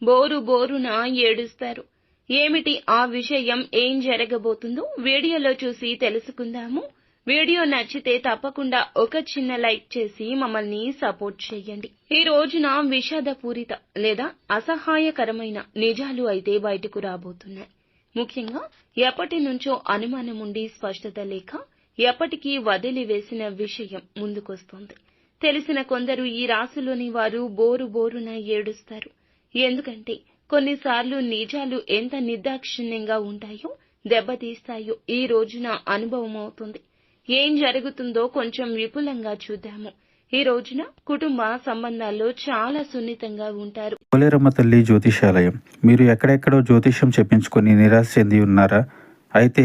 Bore బోరున ఏడుస్తారు. ఏమిటి ఆ విషయం, ఏం జరగబోతుందో వీడియోలో చూసి తెలుసుకుందాము. వీడియో నచ్చితే తప్పకుండా ఒక చిన్న లైక్ చేసి మమ్మల్ని సపోర్ట్ చేయండి. ఈ రోజున విషాదపూరిత లేదా అసహాయకరమైన నిజాలు అయితే బయటకు రాబోతున్నాయి. ముఖ్యంగా ఎప్పటి నుంచో అనుమానం ఉండి స్పష్టత లేక ఎప్పటికీ వదిలివేసిన విషయం ముందుకొస్తోంది. తెలిసిన కొందరు ఈ రాశిలోని వారు బోరు బోరున ఏడుస్తారు. ఎందుకంటే కొన్నిసార్లు నిజాలు ఎంత నిర్దాక్షిణ్యంగా ఉంటాయో, దెబ్బతీస్తాయో ఈ రోజున అనుభవం అవుతుంది. ఏం జరుగుతుందో కొంచెం విపులంగా చూద్దాము. ఈ రోజున కుటుంబ సంబంధాల్లో చాలా సున్నితంగా ఉంటారు. పోలేరమ్మ తల్లి జ్యోతిషాలయం. మీరు ఎక్కడెక్కడో జ్యోతిష్యం చెప్పించుకొని నిరాశ చెంది ఉన్నారా? అయితే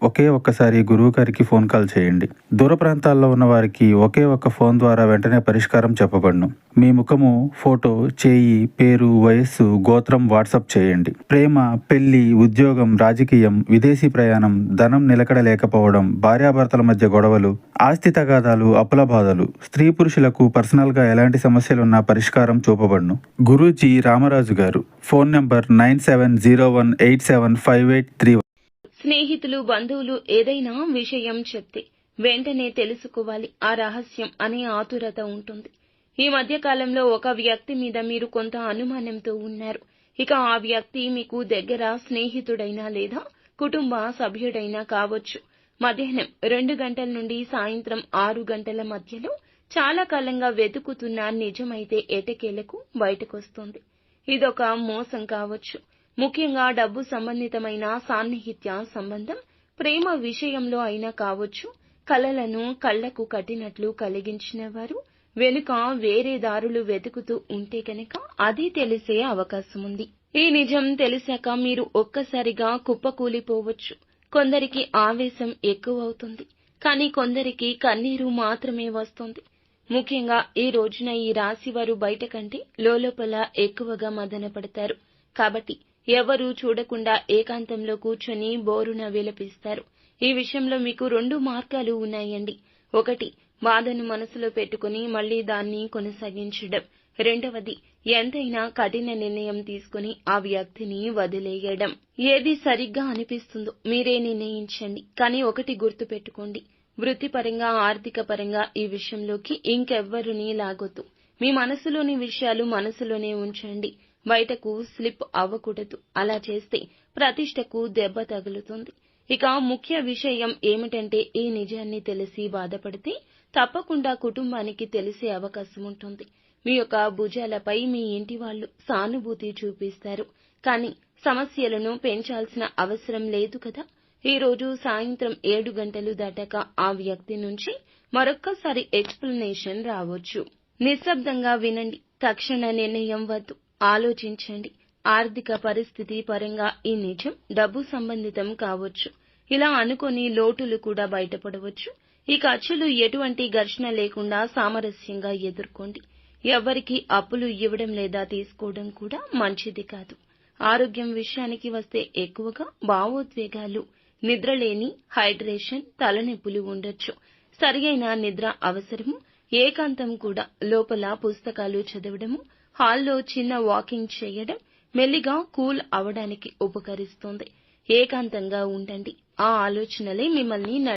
ఒక్కసారి గురువు గారికి ఫోన్ కాల్ చేయండి. దూర ప్రాంతాల్లో ఉన్న వారికి ఒకే ఒక్క ఫోన్ ద్వారా వెంటనే పరిష్కారం చెప్పబడును. మీ ముఖము, ఫోటో, చేయి, పేరు, వయస్సు, గోత్రం వాట్సాప్ చేయండి. ప్రేమ, పెళ్లి, ఉద్యోగం, రాజకీయం, విదేశీ ప్రయాణం, ధనం నిలకడ లేకపోవడం, భార్యాభర్తల మధ్య గొడవలు, ఆస్తి తగాదాలు, అప్పుల బాధలు, స్త్రీ పురుషులకు పర్సనల్ గా ఎలాంటి సమస్యలున్నా పరిష్కారం చూపబడును. గురూజీ రామరాజు గారు. Phone number 9701875831. స్నేహితులు, బంధువులు ఏదైనా విషయం చెప్తే వెంటనే తెలుసుకోవాలి ఆ రహస్యం అనే ఆతురత ఉంటుంది. ఈ మధ్య కాలంలో ఒక వ్యక్తి మీద మీరు కొంత అనుమానంతో ఉన్నారు. ఇక ఆ వ్యక్తి మీకు దగ్గర స్నేహితుడైనా లేదా కుటుంబ సభ్యుడైనా కావచ్చు. మధ్యాహ్నం 2 గంటల నుండి సాయంత్రం 6 గంటల మధ్యలో చాలా కాలంగా వెతుకుతున్న నిజమైతే ఎటకేలకు బయటకొస్తుంది. ఇదొక మోసం కావచ్చు. ముఖ్యంగా డబ్బు సంబంధితమైన సాన్నిహిత్య సంబంధం, ప్రేమ విషయంలో అయినా కావచ్చు. కలలను కళ్లకు కట్టినట్లు కలిగించిన వారు వెనుక వేరే దారులు వెతుకుతూ ఉంటే కనుక అది తెలిసే అవకాశం ఉంది. ఈ నిజం తెలిసాక మీరు ఒక్కసారిగా కుప్పకూలిపోవచ్చు. కొందరికి ఆవేశం ఎక్కువవుతుంది, కానీ కొందరికి కన్నీరు మాత్రమే వస్తుంది. ముఖ్యంగా ఈ రోజున ఈ రాశి వారు బయట కంటే లోలోపల ఎక్కువగా మదన పడతారు. కాబట్టి ఎవరూ చూడకుండా ఏకాంతంలో కూర్చొని బోరున విలపిస్తారు. ఈ విషయంలో మీకు 2 మార్గాలు ఉన్నాయండి. ఒకటి, బాధను మనసులో పెట్టుకుని మళ్లీ దాన్ని కొనసాగించడం. రెండవది, ఎంతైనా కఠిన నిర్ణయం తీసుకుని ఆ వ్యక్తిని వదిలేయడం. ఏది సరిగ్గా అనిపిస్తుందో మీరే నిర్ణయించండి. కానీ ఒకటి గుర్తు పెట్టుకోండి, వృత్తిపరంగా, ఆర్థిక పరంగా ఈ విషయంలోకి ఇంకెవ్వరినీ లాగొద్దు. మీ మనసులోని విషయాలు మనసులోనే ఉంచండి. బయటకు స్లిప్ అవ్వకూడదు. అలా చేస్తే ప్రతిష్టకు దెబ్బ తగులుతుంది. ఇక ముఖ్య విషయం ఏమిటంటే ఈ నిజాన్ని తెలిసి బాధపడితే తప్పకుండా కుటుంబానికి తెలిసే అవకాశం ఉంటుంది. మీ యొక్క భుజాలపై మీ ఇంటి వాళ్ళు సానుభూతి చూపిస్తారు. కానీ సమస్యలను పెంచాల్సిన అవసరం లేదు కదా. ఈ రోజు సాయంత్రం 7 గంటలు దాటాక ఆ వ్యక్తి నుంచి మరొక్కసారి ఎక్స్ప్లెనేషన్ రావచ్చు. నిశ్శబ్దంగా వినండి. తక్షణ నిర్ణయం వద్దు. ఆలోచించండి. ఆర్థిక పరిస్థితి పరంగా ఈ నిజం డబ్బు సంబంధితం కావచ్చు. ఇలా అనుకొని లోటులు కూడా బయటపడవచ్చు. ఈ ఖర్చులు ఎటువంటి ఘర్షణ లేకుండా సామరస్యంగా ఎదుర్కోండి. ఎవ్వరికీ అప్పులు ఇవ్వడం లేదా తీసుకోవడం కూడా మంచిది కాదు. ఆరోగ్యం విషయానికి వస్తే ఎక్కువగా భావోద్వేగాలు, నిద్రలేని, హైడ్రేషన్, తలనొప్పులు ఉండొచ్చు. సరియైన నిద్ర అవసరము. ఏకాంతం కూడా. లోపల పుస్తకాలు చదవడము, హాల్లో చిన్న వాకింగ్ చేయడం మెల్లిగా కూల్ అవడానికి ఉపకరిస్తుంది. ఏకాంతంగా ఉండండి. ఆ ఆలోచనలే మిమ్మల్ని